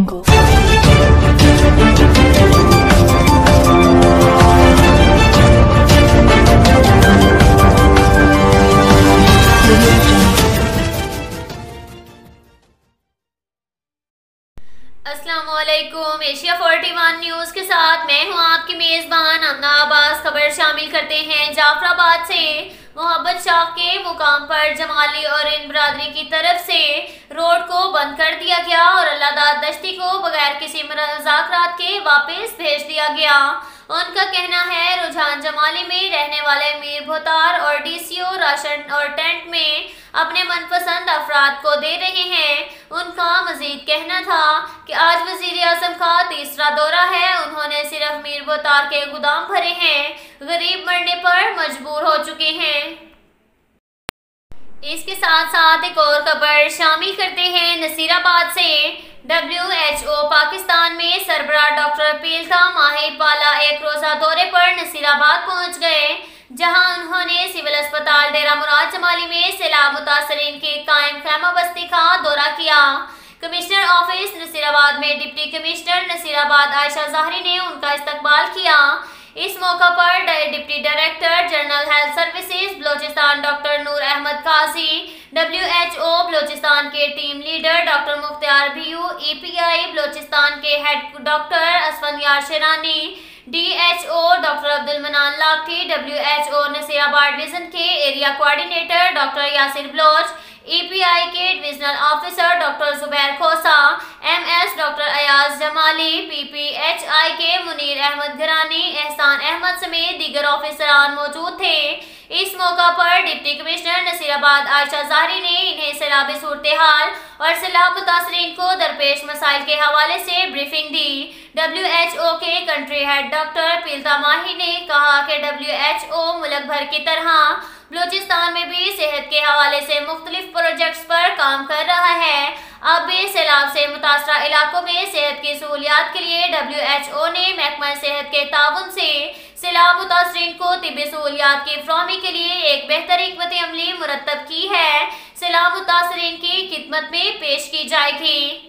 अस्सलामुअलैकुम। Asia 41 news के साथ मैं हूं आपकी मेज़बान अमना अब्बास। खबर शामिल करते हैं जाफराबाद से। मोहब्बत शाह के मुकाम पर जमाली और इन बरादरी की तरफ से रोड को बंद कर दिया गया और अल्लाहदाद दश्ती को बगैर किसी मुज़ाकरात के वापस भेज दिया गया। उनका कहना है रुझान जमाली में रहने वाले मीर भोतार और डीसीओ राशन और टेंट में अपने मनपसंद अफराद को दे रहे हैं। उनका मजीद कहना था कि आज वजीर आजम का तीसरा दौरा है, उन्होंने सिर्फ मीर भोतार के गोदाम भरे हैं, गरीब मरने पर मजबूर हो चुके हैं। इसके साथ साथ एक और खबर शामिल करते हैं नसीराबाद से। WHO पाकिस्तान में सरबराह डॉक्टर पीलता माहिर पाला एक रोजा दौरे पर नसीराबाद पहुंच गए, जहां उन्होंने सिविल अस्पताल डेरा मुराद जमाली में सैलाब मुतासरीन की कायम खैमा बस्ती का दौरा किया। कमिश्नर ऑफिस नसीराबाद में डिप्टी कमिश्नर नसीराबाद आयशा ज़ाहरी ने उनका इस्तकबाल किया। इस मौका पर deputy director general health services Balochistan doctor Noor Ahmed Kazi, WHO Balochistan के team leader doctor Mukhtar Bhiyu, EPI Balochistan के head doctor Asfandyar Sherani, DHO doctor Abdul Manan Lathi, WHO Nasirabad division के area coordinator doctor Yasir Baloch, EPI के divisional officer doctor Zubair Khosa, MS doctor Ayaz Jamali, PPHI के मुनीर अहमद घरानी, एहसान अहमद समेत दीगर ऑफिसरान मौजूद थे। इस मौका पर डिप्टी कमिश्नर नसीराबाद आयशा ज़ाहरी ने इन्हें सैलाबी सूरत हाल और सैलाब मुतासरीन को दरपेश मसाइल के हवाले से ब्रीफिंग दी। WHO के कंट्री हेड डॉक्टर पीलता माही ने कहा कि WHO मुल्क भर की तरह बलूचिस्तान में भी सेहत के हवाले से मुख्तलिफ प्रोजेक्ट्स पर काम कर रहा है। अब भी सैलाब से मुतासरा इलाकों में सेहत की सहूलियात के लिए WHO ने महकमा सेहत के ताउन से सैलाब मुतासरीन को तिब्बी सहूलियात की फराहमी के लिए एक बेहतर हिकमत अमली मुरतब की है। सैलाब मुतासरीन की खिदमत में पेश की जाएगी।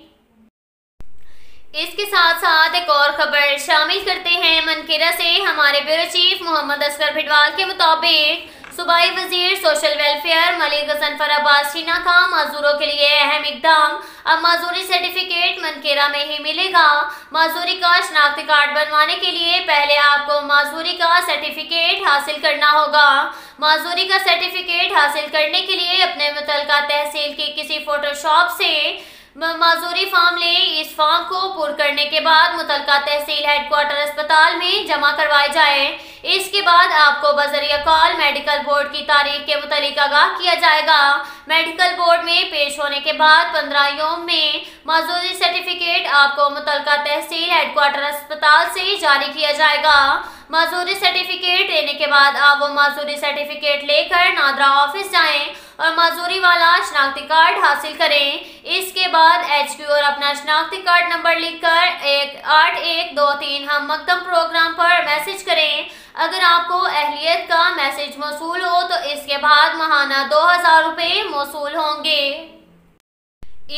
इसके साथ साथ एक और खबर शामिल करते हैं मनकेरा से। हमारे ब्यूरो चीफ मोहम्मद असगर भिडवाल के मुताबिक सूबाई वजीर सोशल वेलफेयर मलिक गजनफर अब्बास शीना का माजूरों के लिए अहम इकदाम। अब माजूरी सर्टिफिकेट मनकेरा में ही मिलेगा। माजूरी का शनाख्ती कार्ड बनवाने के लिए पहले आपको माजूरी का सर्टिफिकेट हासिल करना होगा। माजूरी का सर्टिफिकेट हासिल करने के लिए अपने मुतल्लिका तहसील की किसी फोटोशॉप से माजूरी फॉर्म ले। इस फॉर्म को पूर्ण करने के बाद मुतल्लिका तहसील हेडक्वार्टर अस्पताल में जमा करवाए जाए। इसके बाद आपको बजरिया कॉल मेडिकल बोर्ड की तारीख के मुतालिक आगाह किया जाएगा। मेडिकल बोर्ड में पेश होने के बाद 15 यौम में माजूरी सर्टिफिकेट आपको मुतल्लिका तहसील हेडक्वार्टर अस्पताल से जारी किया जाएगा। माजूरी सर्टिफिकेट लेने के बाद आप वो माजूरी सर्टिफिकेट लेकर नादरा ऑफिस जाएं और माजूरी वाला शनाख्ती कार्ड हासिल करें। इसके बाद HQ और अपना शनाख्ती कार्ड नंबर लिखकर 8123 हम मकदम प्रोग्राम पर मैसेज करें। अगर आपको अहलियत का मैसेज मौसूल हो तो इसके बाद माहाना 2000 रुपये मौसूल होंगे।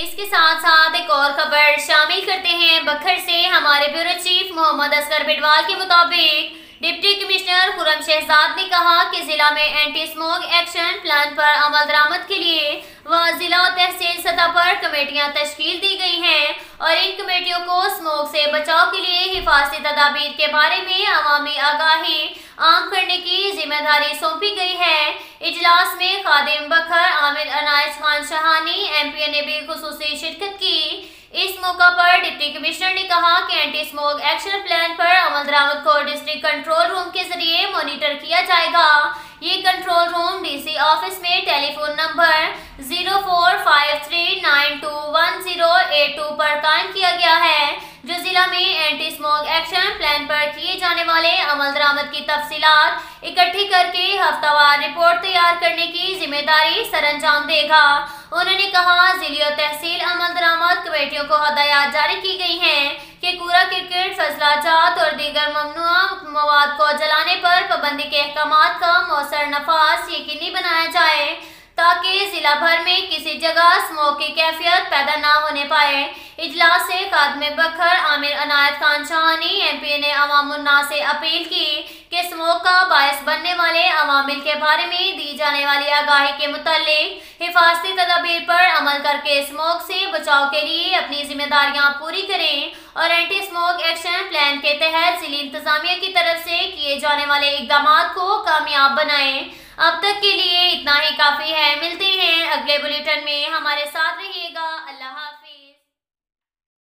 इसके साथ साथ एक और खबर शामिल करते हैं बखर से। हमारे ब्यूरो चीफ मोहम्मद असगर भिडवाल के मुताबिक डिप्टी कमिश्नर खुरम शहजाद ने कहा कि जिला में एंटी स्मोक एक्शन प्लान पर अमल दरामद के लिए वह जिला और तहसील सतह पर कमेटियां तश्कील दी गई हैं और इन कमेटियों को स्मोक से बचाव के लिए हिफाजती तदाबीर के बारे में अवामी आगाही आम करने की जिम्मेदारी सौंपी गई है। इजलास में खादिम बखर आमिर अनायत खान शहानी MP ने भी खुसूसी शिरकत की। इस मौका पर डिप्टी कमिश्नर ने कहा कि एंटी स्मोक एक्शन प्लान पर अमल दरामद को डिस्ट्रिक्ट कंट्रोल रूम के जरिए मॉनिटर किया जाएगा। ये कंट्रोल रूम DC ऑफिस में टेलीफोन नंबर 0453921082 पर कायम किया गया है, जो जिला में एंटी स्मोक एक्शन प्लान पर किए जाने वाले अमल दरामद की तफसीलात इकट्ठी करके हफ्तावार रिपोर्ट तैयार करने की जिम्मेदारी सरअंजाम देगा। उन्होंने कहा जिला और तहसील अमल दरामद कमेटियों को हदायत जारी की गई हैं कि कूड़ा क्रिकेट फजलाजात और दीगर ममनुआ मवाद को जलाने पर पाबंदी के अहकामात का मौसर नफाज यकीनी बनाया जाए। ताकि जिला भर में किसी जगह स्मोक की कैफियत पैदा ना होने पाए। इजलास से खात्मे बखर आमिर अनायत खान चौहानी MP ने अवामुन्नास से अपील की कि स्मोक का बायस बनने वाले अवामिल के बारे में दी जाने वाली आगाही के मुतालिक हिफाजती तदाबीर पर अमल करके स्मोक से बचाव के लिए अपनी जिम्मेदारियां पूरी करें और एंटी स्मोक एक्शन प्लान के तहत जिला इंतजामिया की तरफ से किए जाने वाले इकदाम को कामयाब बनाएं। अब तक के लिए इतना ही काफी है। मिलते हैं अगले बुलेटिन में, हमारे साथ रहिएगा। अल्लाह हाफ़िज़।